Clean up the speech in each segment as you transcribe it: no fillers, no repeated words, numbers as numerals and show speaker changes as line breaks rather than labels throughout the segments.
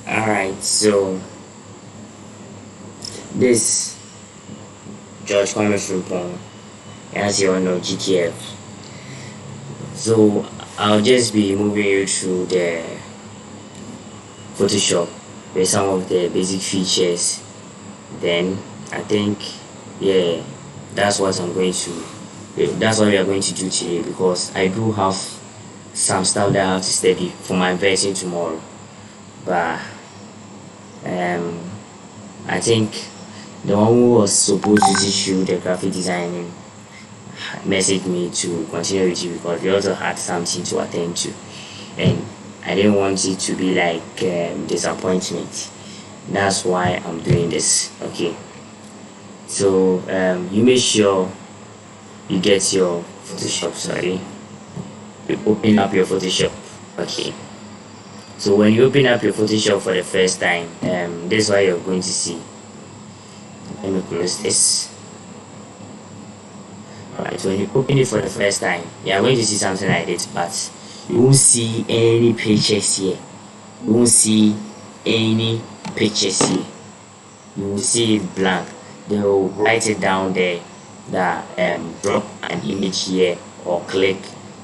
Alright, so this George KWAME FRIMPONG, as you all know, GTF. So I'll just be moving you through the Photoshop with some of the basic features. Then I think, yeah, that's what I'm going to. That's what we are going to do today because I do have some stuff that I have to study for my version tomorrow. But um, I think the one who was supposed to teach you the graphic designing messaged me to continue with you because we also had something to attend to, and I didn't want it to be like disappointment. That's why I'm doing this. Okay, so you make sure you get your Photoshop. Sorry, you open up your Photoshop. Okay, so when you open up your Photoshop for the first time, this is what you're going to see. Let me close this. Alright, so when you open it for the first time, you are going to see something like this, but you won't see any pictures here. You won't see any pictures here. You will see it blank. They will write it down there that drop an image here or click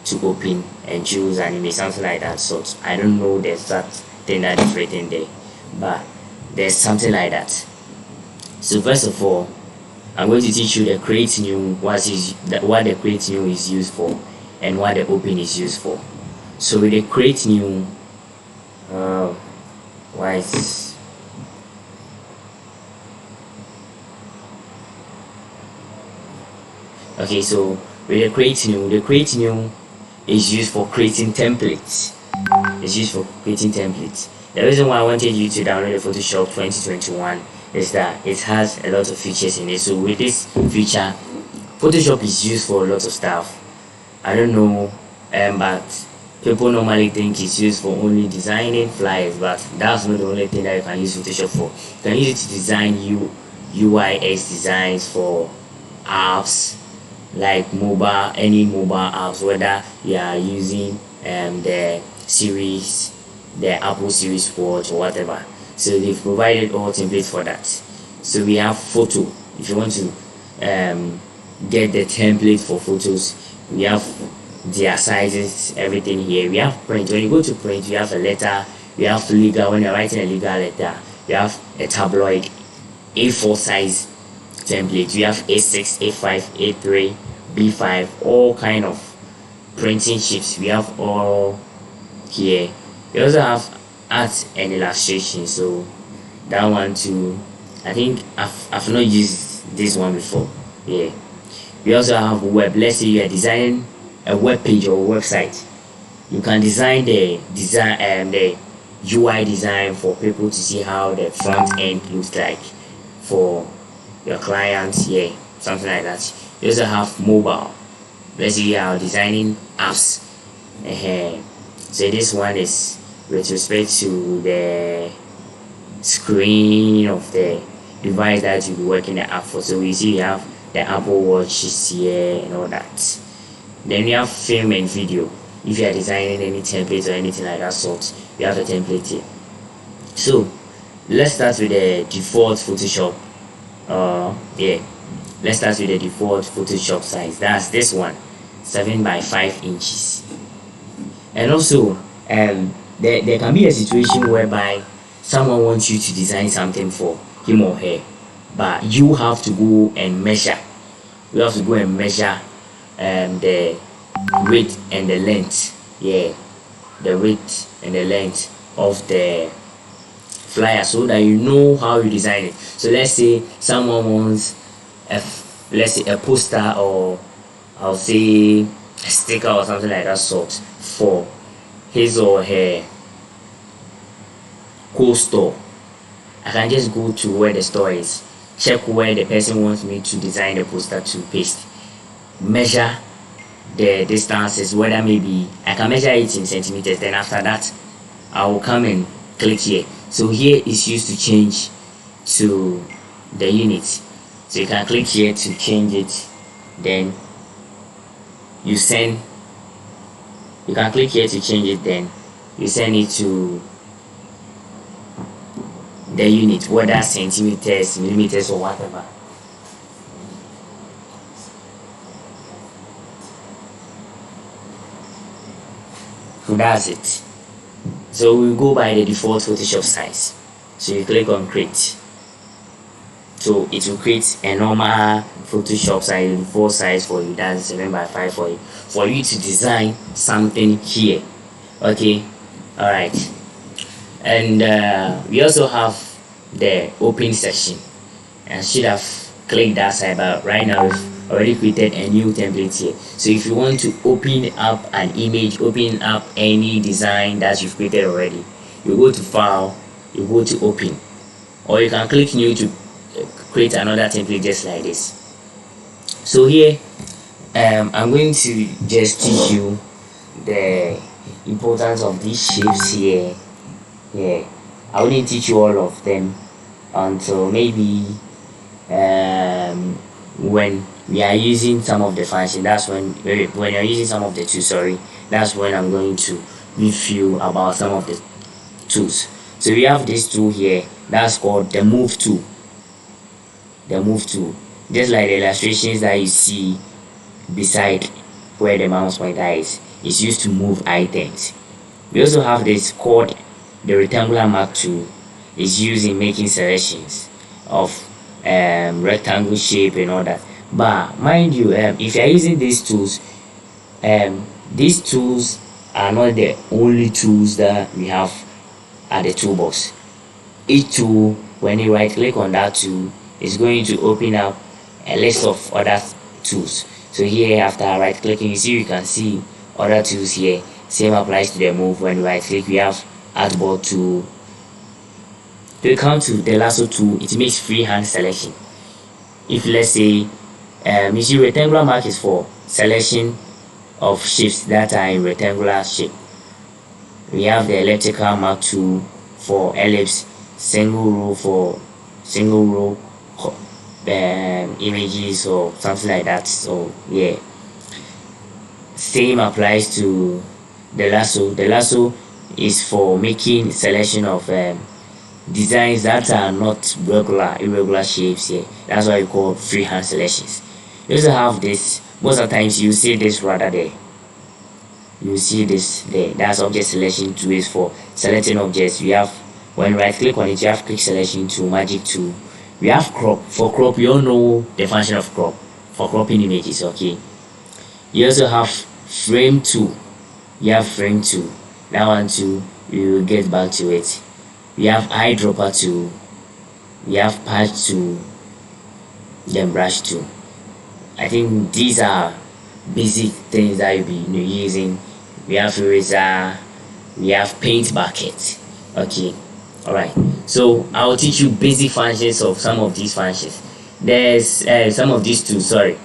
to open and choose an image, something like that. So I don't know the exact thing that is written there, but there's something like that. So first of all, I'm going to teach you the create new, what the create new is used for and what the open is used for. So with the create new, why is okay, so with the create new is used for creating templates. It's used for creating templates. The reason why I wanted you to download the Photoshop 2021 is that it has a lot of features in it. So with this feature, Photoshop is used for a lot of stuff. I don't know, but people normally think it's used for only designing flyers, but that's not the only thing that you can use Photoshop for. You can use it to design UIS designs for apps like any mobile apps, whether you are using the series, the Apple Series Watch or whatever. So they've provided all templates for that. So we have photo. If you want to get the template for photos, we have their sizes, everything here. We have print. When you go to print, we have a letter. We have legal. When you're writing a legal letter, we have a tabloid A4 size template. We have A6, A5, A3, B5, all kind of printing sheets. We have all here. We also have art and illustration, so that one too, I think I've not used this one before. Yeah, we also have web. Let's say you are designing a web page or a website, you can design the UI design for people to see how the front end looks like for your clients. Yeah, something like that. You also have mobile. Let's say you are designing apps. So this one is with respect to the screen of the device that you'll be working the app for. So we see you have the Apple Watches here and all that. Then we have film and video. If you are designing any templates or anything like that sort, you have a template here. So let's start with the default Photoshop. Yeah, let's start with the default Photoshop size. That's this one, 7 by 5 inches. And also there can be a situation whereby someone wants you to design something for him or her, but you have to go and measure. You have to go and measure the width and the length. Yeah, the width and the length of the flyer so that you know how you design it. So let's say someone wants let's say a poster, or I'll say a sticker or something like that sort for his or her co-store. I can just go to where the store is, check where the person wants me to design the poster to paste, measure the distances, whether maybe I can measure it in centimeters. Then after that, I will come and click here. So here is used to change to the units. So you can click here to change it. Then you can click here to change it. Then you send it to the unit, whether centimeters, millimeters, or whatever. So that's it. So we go by the default Photoshop size. So you click on create. So it will create a normal Photoshop size, default size for you. That's 7 by 5 for you to design something here. Okay, all right. And we also have the open section. I should have clicked that side, but right now we've already created a new template here. So if you want to open up an image, open up any design that you've created already, you go to file, you go to open, or you can click new to create another template just like this. So here I'm going to just teach you the importance of these shapes here. I wouldn't teach you all of them until maybe when we are using some of the function. That's when you're using some of the tools, sorry, that's when I'm going to brief you about some of the tools. So we have this tool here that's called the move tool. Just like the illustrations that you see beside where the mouse pointer is used to move items. We also have this called the rectangular mark tool. Is used in making selections of rectangle shape and all that. But mind you, if you are using these tools are not the only tools that we have at the toolbox. Each tool, when you right click on that tool, is going to open up a list of other tools. So here, after right clicking, you can see other tools here. Same applies to the move. When you right click, we have artboard tool. To come to the lasso tool, it makes freehand selection. If let's say you see rectangular mark is for selection of shapes that are in rectangular shape. We have the elliptical mark tool for ellipse, single row for single row images or something like that. So yeah, same applies to the lasso. The lasso is for making selection of designs that are not irregular shapes here. That's why we call freehand selections. You also have this. Most of the times you see this rather there. You see this there. That's object selection tool, is for selecting objects. We have, when right click on it, you have quick selection tool, magic tool. We have crop. For crop, you all know the function of crop for cropping images. Okay. You also have frame tool. You have frame tool. That one too, we will get back to it. We have eyedropper tool, we have patch tool, then brush tool. I think these are basic things that you'll be using. We have eraser, we have paint bucket. Okay, all right. So I will teach you basic functions of some of these functions. There's some of these tools. Sorry,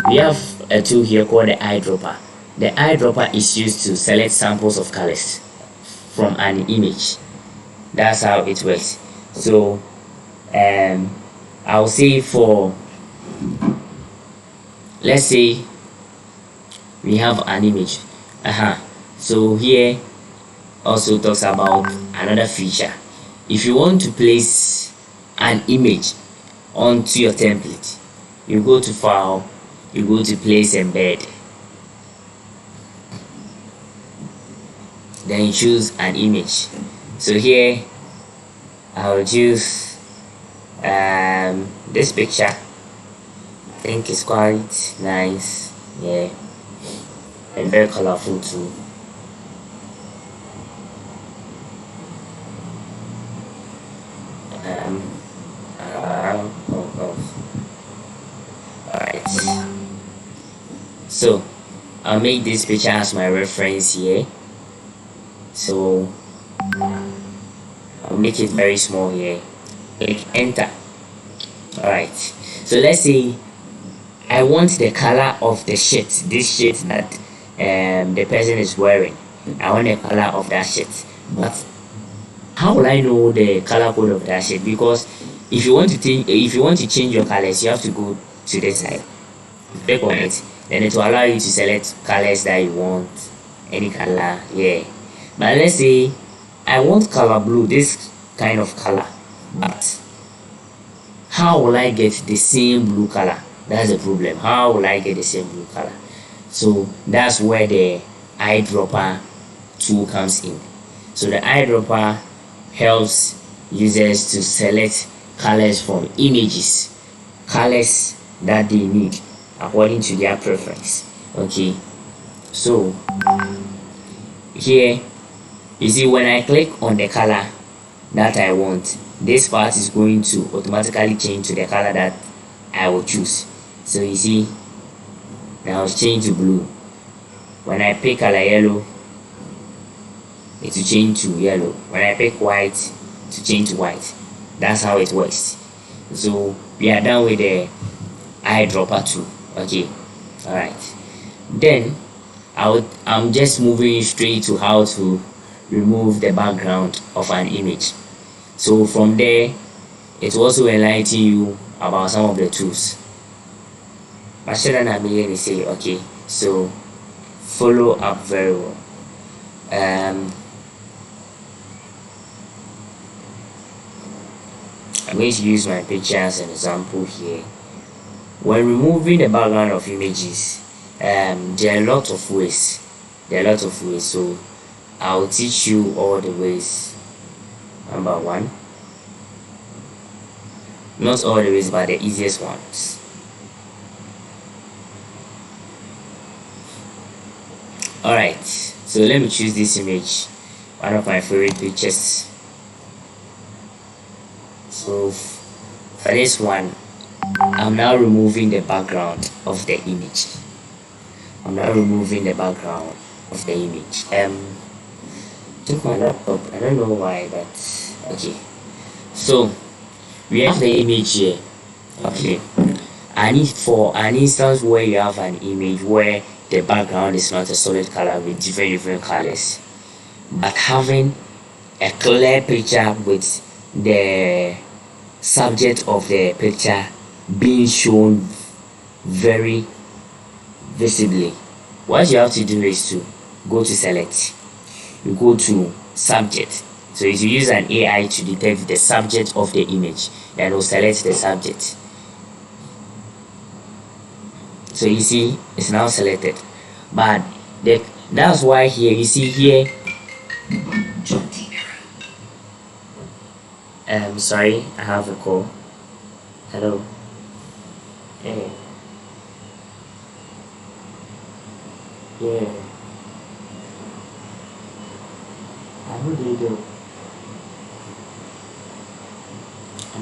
we have a tool here called the eyedropper. The eyedropper is used to select samples of colors from an image. That's how it works. So I'll say for, let's say we have an image. So here also talks about another feature. If you want to place an image onto your template, you go to file, you go to place embed, then you choose an image. So here I'll choose this picture. I think it's quite nice, yeah, and very colorful too. Alright, so I'll make this picture as my reference here. So I'll make it very small here. Click enter. Alright, so let's say I want the color of the shirt, this shirt that the person is wearing. I want the color of that shirt, but how will I know the color code of that shirt? Because if you want to change your colors, you have to go to the side, click on it, then it will allow you to select colors that you want, any color. Yeah, but let's say I want color blue, this kind of color. but how will I get the same blue color? That's the problem. How will I get the same blue color? So that's where the eyedropper tool comes in. So the eyedropper helps users to select colors from images, colors that they need according to their preference. Okay, so here you see, when I click on the color that I want, this part is going to automatically change to the color that I will choose. So you see, now it's changed to blue. When I pick color yellow, it will change to yellow. When I pick white, to change to white. That's how it works. So we are done with the eyedropper tool. Okay, all right. Then I'm just moving straight to how to remove the background of an image. So from there, it will also enlighten you about some of the tools. But shouldn't I be say, okay, so follow up very well. I'm going to use my picture as an example here. When removing the background of images, there are a lot of ways. So I'll teach you all the ways. Number one, not all the ways, but the easiest ones. Alright, so let me choose this image, one of my favorite pictures. So for this one, I'm now removing the background of the image. I took my laptop, I don't know why, but okay. So we have the image here. Okay, and for an instance where you have an image where the background is not a solid color with different colors, but having a clear picture with the subject of the picture being shown very visibly, what you have to do is to go to select. You go to subject. So if you use an AI to detect the subject of the image, then it will select the subject. So you see, it's now selected. But that's why here you see here. Sorry, I have a call. Hello. Yeah. Yeah. I know they do. I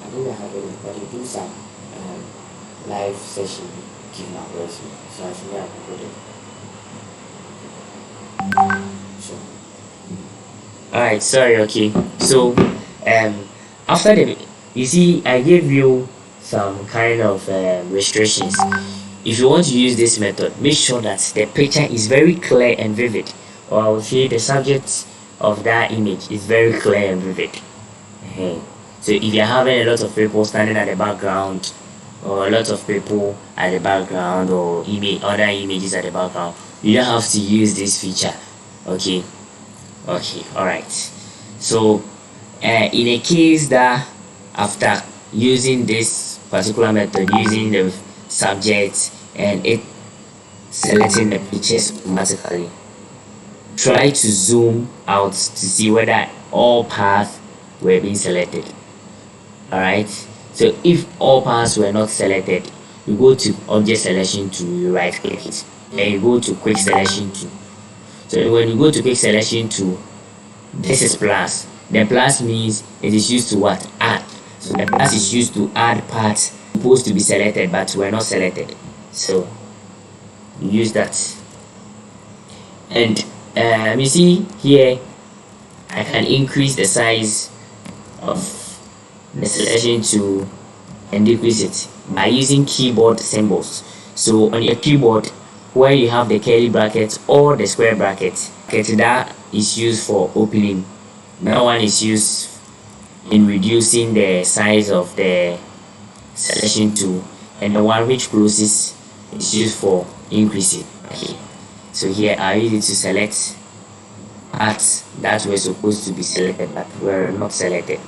think I have it, but they do some live session giving out resume. So I think I can put it. Sure. Alright, sorry, okay. So after the, you see, I gave you some kind of restrictions. If you want to use this method, make sure that the picture is very clear and vivid, or I will say the subject of that image is very clear and vivid. So if you're having a lot of people standing at the background, or a lot of people at the background, or other images at the background, you don't have to use this feature. Okay, all right. So in a case that after using this particular method, using the subject and it selecting the pictures automatically, try to zoom out to see whether all paths were being selected. All right, so if all paths were not selected, you go to object selection tool, you right click it, and you go to quick selection tool. So when you go to quick selection tool, this is plus. The plus means it is used to what? Add. So the plus is used to add parts supposed to be selected but were not selected. So you use that. And you see here, I can increase the size of the selection tool and decrease it by using keyboard symbols. So on your keyboard, where you have the curly brackets or the square brackets, that is used for opening. That one is used in reducing the size of the selection tool, and the one which closes is used for increasing. Okay, so here I use it to select parts that were supposed to be selected but were not selected.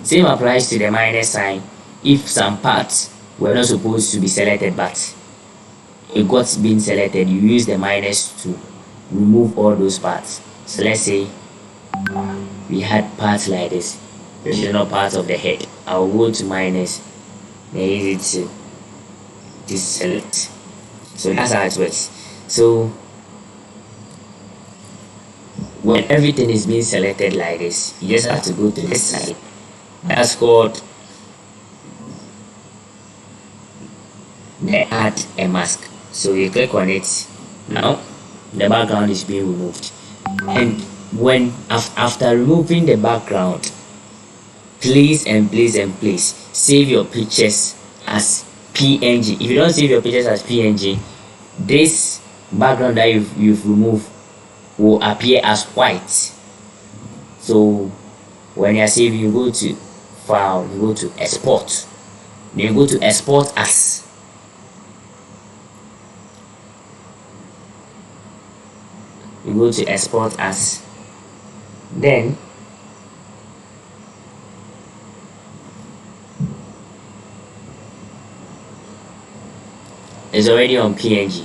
Same applies to the minus sign. If some parts were not supposed to be selected but it got being selected, you use the minus to remove all those parts. So let's say we had parts like this, which is not part of the head. I'll go to minus, then use it to select. So that's how it works. So when everything is being selected like this, you just have to go to this side. That's called the add a mask. So you click on it. Now the background is being removed, and when after removing the background, please save your pictures as PNG. If you don't save your pictures as PNG, this background that you've removed will appear as white. So when you're saving, you go to file, you go to export, then you go to export as. You go to export as, then it's already on PNG.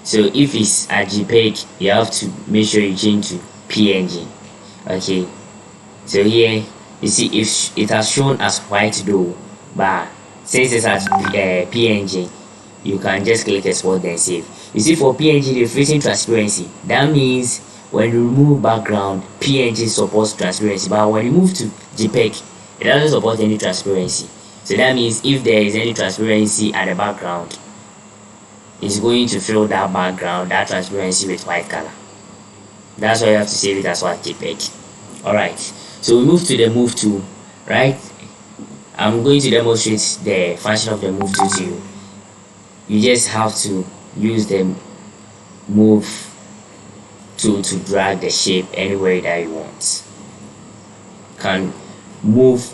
So if it's a JPEG, you have to make sure you change to PNG. Okay, so here you see if it has shown as white though, but since it's as PNG, you can just click export then save. You see, for PNG the freezing transparency, that means when you remove background, PNG supports transparency, but when you move to JPEG, it doesn't support any transparency. So that means if there is any transparency at the background, it's going to fill that background, that transparency, with white color. That's why you have to save it as what JPEG. Alright, so we move to the move tool, right? I'm going to demonstrate the function of the move tool to you. You just have to use the move tool to drag the shape anywhere that you want. Can move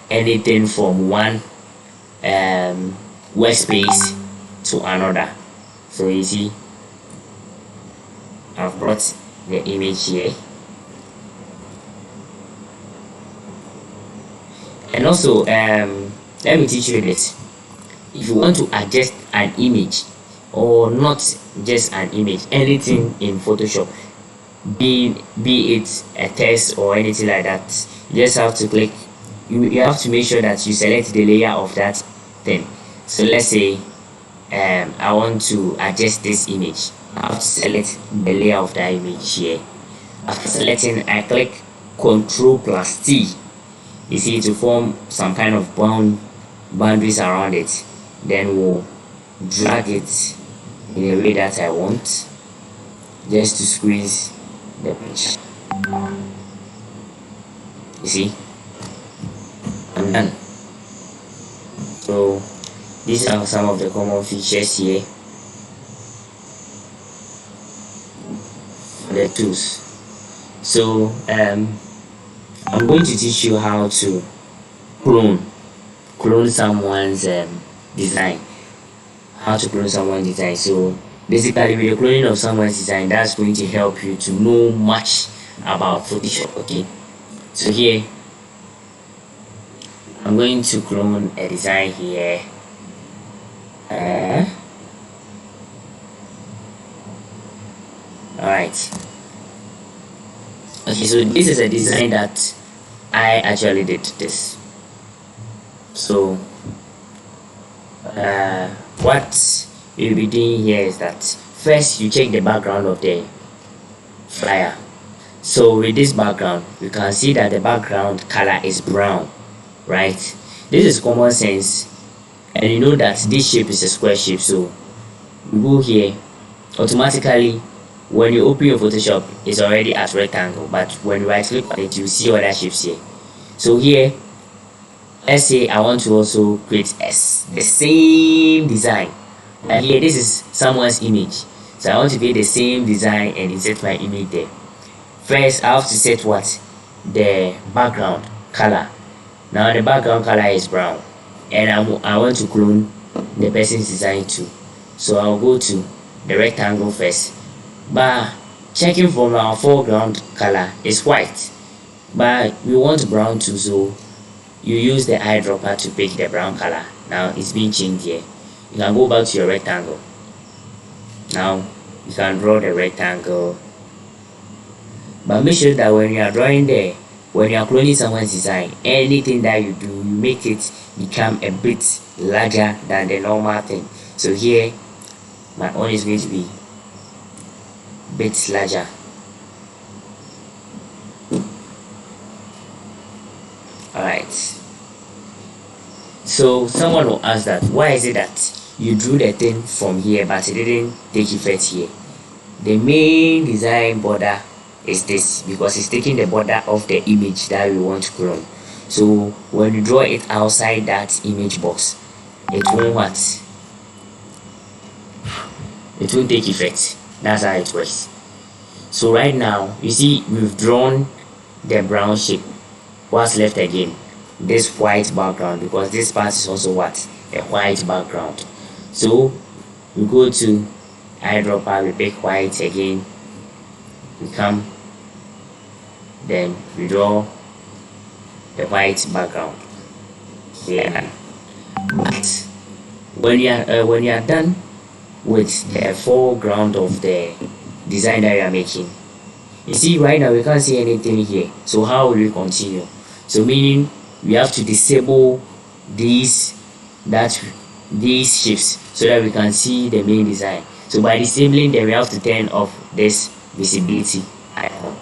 anything from one workspace to another. So you see, I've brought the image here, and also let me teach you this. If you want to adjust an image, or not just an image, anything in Photoshop, be it a text or anything like that, you just have to click, you have to make sure that you select the layer of that thing. So let's say I want to adjust this image. I have to select the layer of that image here. After selecting, I click Ctrl+T, you see, to form some kind of boundaries around it. Then we'll drag it in a way that I want, just to squeeze the picture. You see, I'm done. So these are some of the common features here, the tools. So I'm going to teach you how to clone someone's design. How to clone someone's design. So basically, with the cloning of someone's design, that's going to help you to know much about Photoshop. Okay, so here I'm going to clone a design here. Alright, okay, so this is a design that I actually did this. So what we'll be doing here is that first you check the background of the flyer. So with this background, you can see that the background color is brown, right? This is common sense, and you know that this shape is a square shape. So you go here, automatically when you open your Photoshop, it's already at rectangle, but when you right click on it, you see other shapes here. So here, let's say I want to also create the same design, and here this is someone's image, so I want to create the same design and insert my image there. First I have to set what? The background color. Now the background color is brown, and I want to clone the person's design too. So I'll go to the rectangle first, but checking from our foreground color is white, but we want brown too, so you use the eyedropper to pick the brown color. Now it's being changed here. You can go back to your rectangle. Now you can draw the rectangle, but make sure that when you are drawing there, when you are cloning someone's design, anything that you do, you make it become a bit larger than the normal thing. So here my own is going to be a bit larger. Alright, so someone will ask that why is it that you drew the thing from here but it didn't take effect here? The main design border is this, because it's taking the border of the image that we want to clone. So when you draw it outside that image box, it won't take effect. That's how it works. So right now you see we've drawn the brown shape. What's left again? This white background, because this part is also what? A white background. So we go to eyedropper, we pick white again, we come, then we draw the white background here. But when you are done with the foreground of the design that you are making, you see right now we can't see anything here. So how will we continue? So meaning we have to disable these shapes so that we can see the main design. So by disabling them, we have to turn off this visibility icon.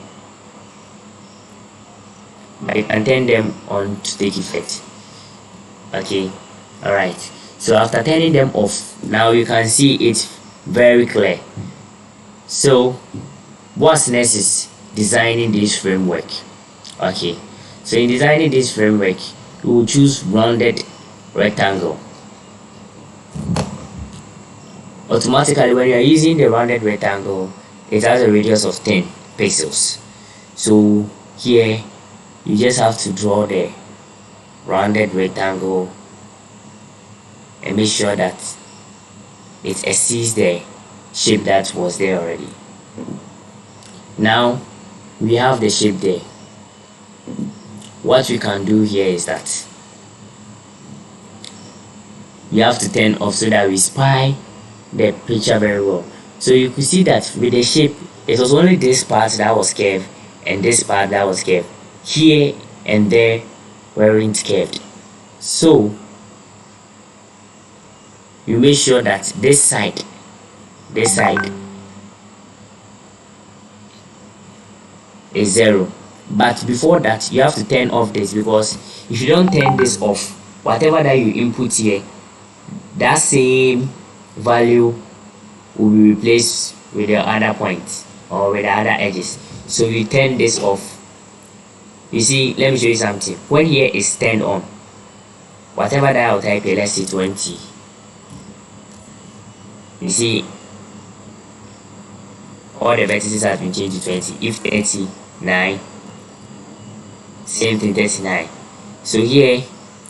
But you can turn them on to take effect. Okay, alright. So after turning them off, now you can see it very clear. So what's next is designing this framework. Okay, so in designing this framework, we will choose rounded rectangle. Automatically, when you are using the rounded rectangle, it has a radius of 10 pixels. So here you just have to draw the rounded rectangle and make sure that it exceeds the shape that was there already. Now we have the shape there. What we can do here is that you have to turn off so that we spy the picture very well. So you could see that with the shape, it was only this part that was curved and this part that was curved. Here and there weren't curved. So you make sure that this side is 0. But before that, you have to turn off this, because if you don't turn this off, whatever that you input here, that same value will be replaced with the other points or with the other edges. So you turn this off. You see, let me show you something. When here is turned on, whatever that I'll type here, let's say 20. You see, all the vertices have been changed to 20. If 39, same thing, 39. So here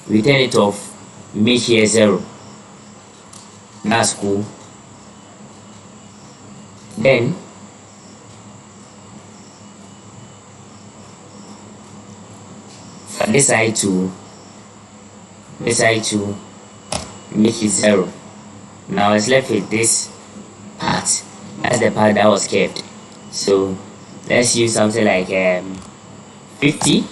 we turn it off, we make here 0. That's cool. Then for this side to make it 0. Now it's left with this part. That's the part that was kept. So let's use something like 50.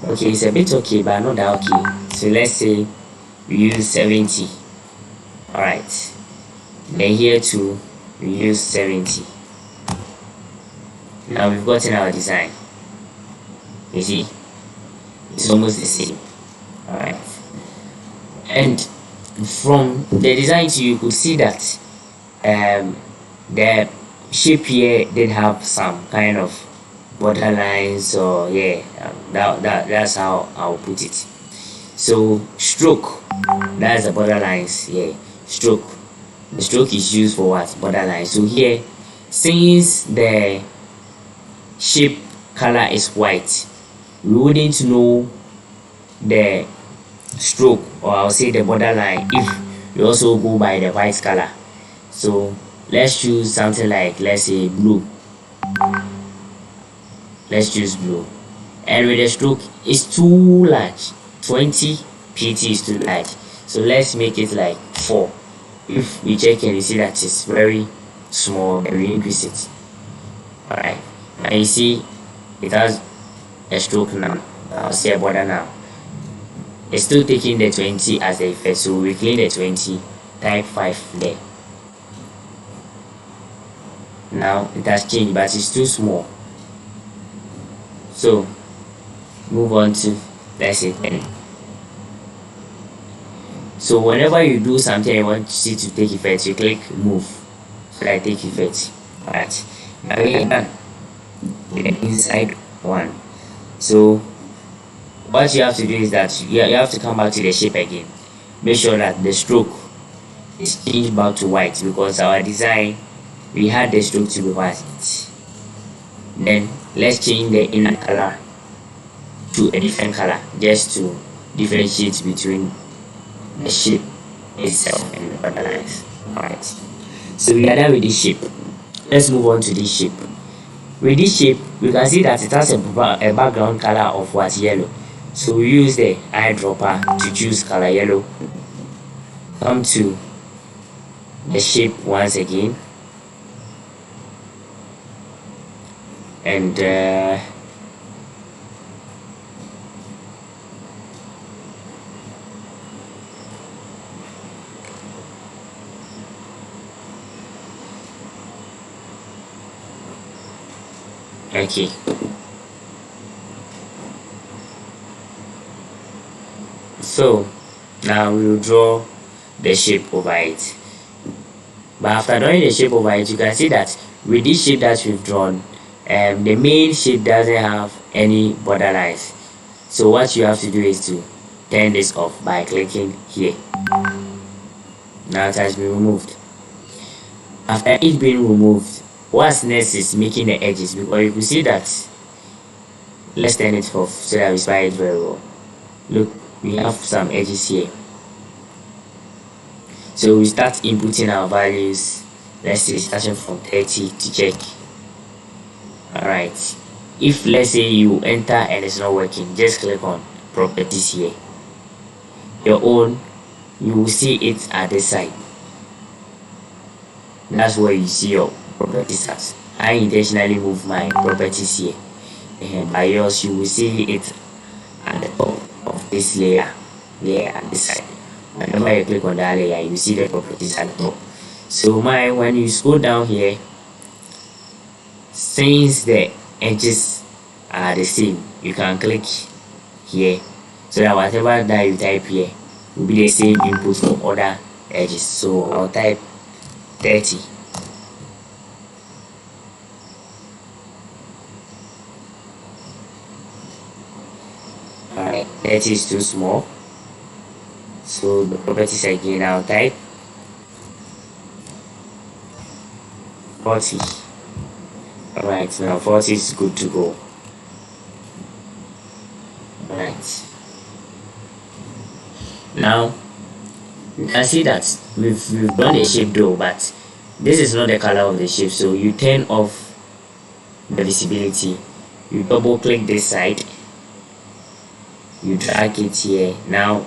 Okay, it's a bit okay, but not that okay. So let's say we use 70. Alright, then here too we use 70. Now we've gotten our design. You see, it's almost the same. Alright, and from the design too, you could see that the shape here did have some kind of border lines, or yeah, that's how I'll put it. So stroke, that's the border lines. Yeah, stroke, the stroke is used for what? Border lines. So here, since the shape color is white, we wouldn't know the stroke, or I'll say the border line, if we also go by the white color. So let's choose something like, let's say blue. Let's choose blue, and with the stroke is too large, 20 pt is too large, so let's make it like 4. If we check and you see that it's very small, then we increase it. All right, and you see it has a stroke now. I'll see a border now. It's still taking the 20 as the effect, so we clean the 20, type 5 there. Now it has changed, but it's too small, so move on to, let's say 10. So whenever you do something you want to see to take effect, you click move so that take effect. Alright, now we are done with the inside one. So what you have to do is that you have to come back to the shape again. Make sure that the stroke is changed back to white, because our design we had the stroke to be white. Then let's change the inner color to a different color, just to differentiate between the shape itself and the other lines. Alright, so we are done with this shape. Let's move on to this shape. With this shape, we can see that it has a background color of what? Yellow. So we use the eyedropper to choose color yellow. Come to the shape once again, and okay, so now we will draw the shape over it. But after drawing the shape over it, you can see that with this shape that we've drawn, the main shape doesn't have any border lines. So what you have to do is to turn this off by clicking here. Now it has been removed. After it being removed, what's next is making the edges, because you can see that, let's turn it off so that we spy it very well. Look, we have some edges here. So we start inputting our values, let's say starting from 30 to check. Alright, if let's say you enter and it's not working, just click on properties here. Your own, you will see it at this side. That's where you see your properties at. I intentionally move my properties here, and by yours you will see it at the top of this layer at this side. Whenever you click on that layer, you see the properties at the top. So when you scroll down here, since the edges are the same, you can click here so that whatever that you type here will be the same input for other edges. So I'll type 30. Alright, 30 is too small, so the properties again, I'll type 40. Alright, now 40 is good to go. Alright, now you can see that we've done the shape though, but this is not the color of the shape. So you turn off the visibility, you double click this side, you drag it here. Now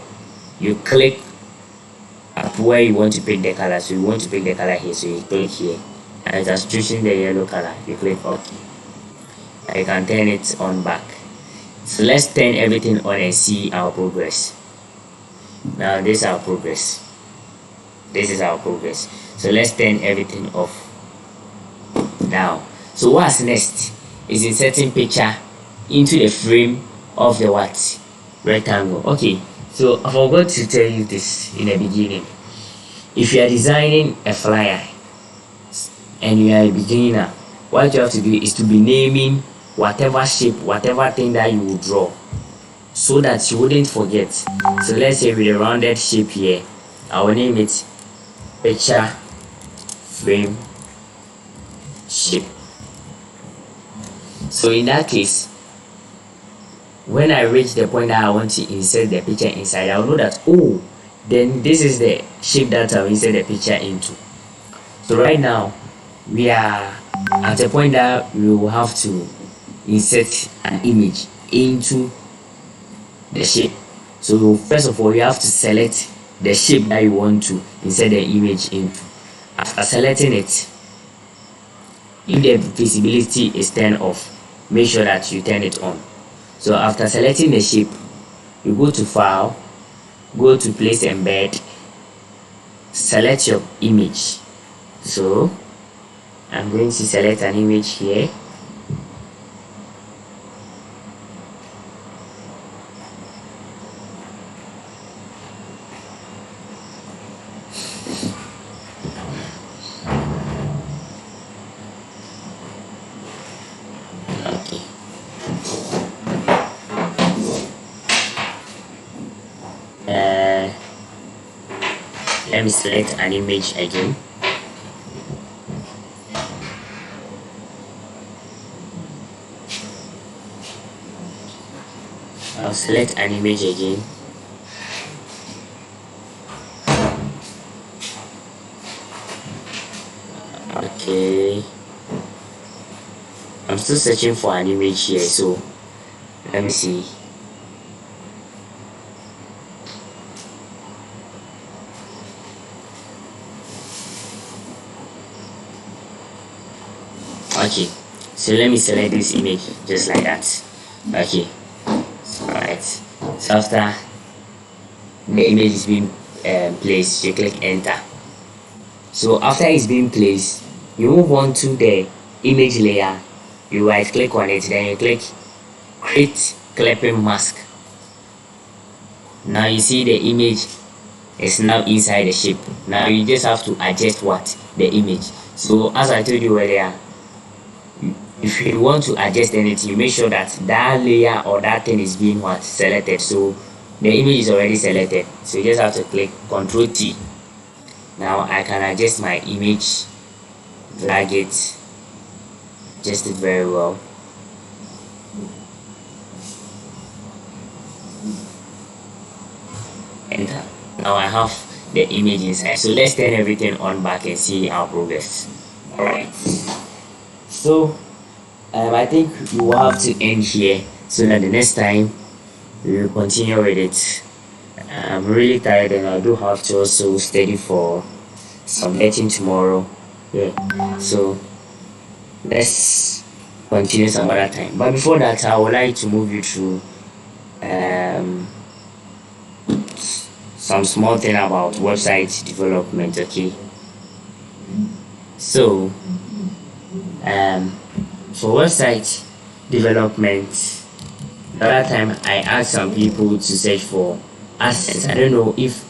you click up where you want to pick the color. So you want to pick the color here, so you click here, and it has chosen the yellow color. You click OK. I can turn it on back. So let's turn everything on and see our progress. Now this is our progress. This is our progress. So let's turn everything off now. So what's next is inserting picture into the frame of the what? Rectangle. Okay, so I forgot to tell you this in the beginning. If you are designing a flyer and you are a beginner, what you have to do is to be naming whatever shape, whatever thing that you will draw, so that you wouldn't forget. So let's say with a rounded shape here, I will name it picture frame shape. So in that case, when I reach the point that I want to insert the picture inside, I'll know that, oh, then this is the shape that I'll insert the picture into. So right now we are at a point that we will have to insert an image into the shape. So first of all, you have to select the shape that you want to insert the image in. After selecting it, if the visibility is turned off, make sure that you turn it on. So after selecting the shape, you go to file, go to place embed, select your image. So I'm going to select an image here. Okay. Let me select an image again. I'll select an image again. Okay, I'm still searching for an image here, so let me see. Okay, so let me select this image just like that. Okay, alright, so after the image is being placed, you click enter. So after it's being placed, you move on to the image layer, you right click on it, then you click create clipping mask. Now you see the image is now inside the shape. Now you just have to adjust what the image. So as I told you earlier, if you want to adjust anything, you make sure that that layer or that thing is being what selected. So the image is already selected, so you just have to click Ctrl T. Now I can adjust my image, drag it, adjust it very well. Enter. Now I have the image inside. So let's turn everything on back and see our progress. Alright. So I think we will have to end here so that the next time we will continue with it. I'm really tired and I do have to also study for some betting tomorrow. Yeah. So let's continue some other time. But before that, I would like to move you through some small thing about website development. Okay. So for website development, the other time I asked some people to search for assets. I don't know if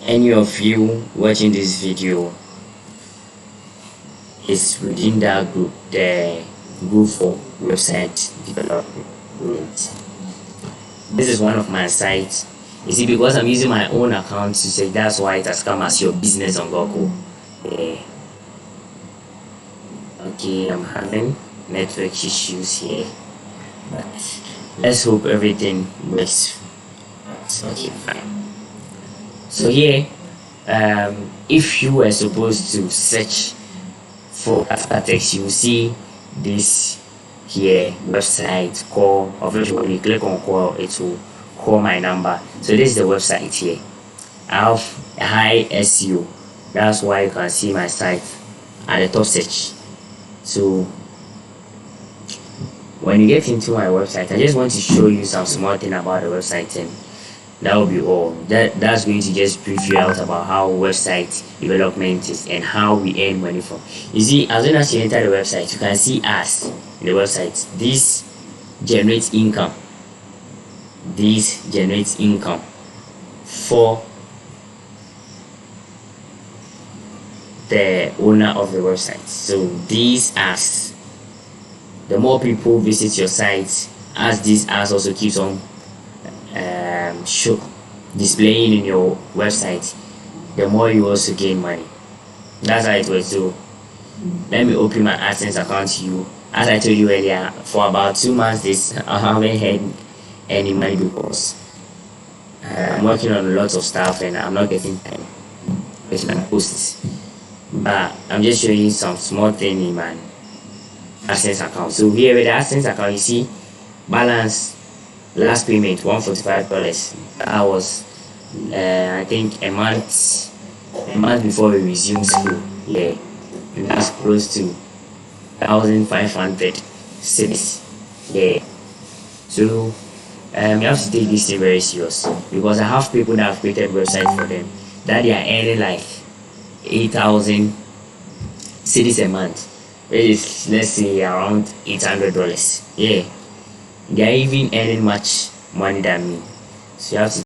any of you watching this video is within that group, the group for website development. This is one of my sites. You see, because I'm using my own account to say, that's why it has come as your business on Google. Yeah. Okay, I'm having network issues here, but let's hope everything works. Okay, fine. So here, if you were supposed to search for after text, you will see this here website call. Obviously, when you click on call, it will call my number. So this is the website here. I have a high SEO. That's why you can see my site at the top search. So when you get into my website, I just want to show you some small thing about the website, and that will be all. That's going to just brief you out about how website development is and how we earn money from. You see, as soon as you enter the website, you can see ads in the website. This generates income. This generates income for the owner of the website. So these ads, the more people visit your site, as these ads also keeps on displaying in your website, the more you also gain money. That's how it works. So let me open my AdSense account to you. As I told you earlier, for about 2 months I haven't had any money because I'm working on lots of stuff and I'm not getting time with my posts. but I'm just showing you some small thing in my AdSense account. So here with the AdSense account, you see balance last payment $145. That was I think a month before we resume school. Yeah, and that's close to 1,500 cities. Yeah, so you have to take this thing very serious, because I have people that have created websites for them that they are earning like 8,000 cities a month, which is, let's say, around $800. Yeah, they are even earning much money than me. So you have to